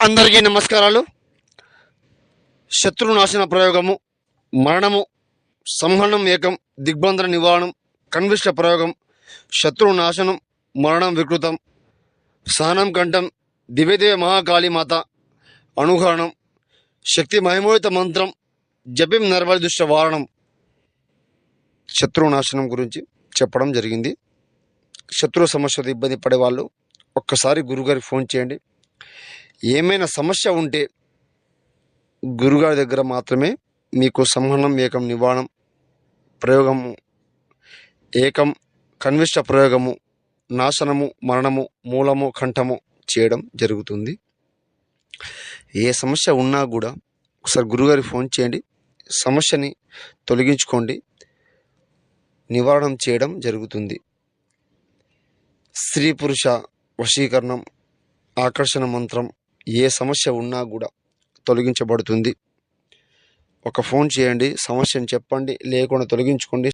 అందరికీ నమస్కారాలు. శత్రునాశన ప్రయోగము, మరణము, సంహరణం ఏకం, దిగ్బంధన నివారణం, కన్విష్ట ప్రయోగం, శత్రునాశనం, మరణం వికృతం, సహనం కంఠం, దివ్యదేవ మహాకాళీమాత అనుహరణం, శక్తి మహిమోహిత మంత్రం, జపిం నరబలి దుష్ట వారణం, శత్రునాశనం గురించి చెప్పడం జరిగింది. శత్రు సమస్యతో ఇబ్బంది పడే వాళ్ళు ఒక్కసారి గురుగారికి ఫోన్ చేయండి. ఏమైనా సమస్య ఉంటే గురుగారి దగ్గర మాత్రమే మీకు సంహరణం ఏకం నివారణం ప్రయోగము, ఏకం కన్విష్ట ప్రయోగము, నాశనము, మరణము, మూలము, కంఠము చేయడం జరుగుతుంది. ఏ సమస్య ఉన్నా కూడా ఒకసారి గురుగారి ఫోన్ చేయండి, సమస్యని తొలగించుకోండి, నివారణం చేయడం జరుగుతుంది. స్త్రీ పురుష వశీకరణం, ఆకర్షణ మంత్రం, ఏ సమస్య ఉన్నా కూడా తొలగించబడుతుంది. ఒక ఫోన్ చేయండి, సమస్యను చెప్పండి, లేకుండా తొలగించుకోండి.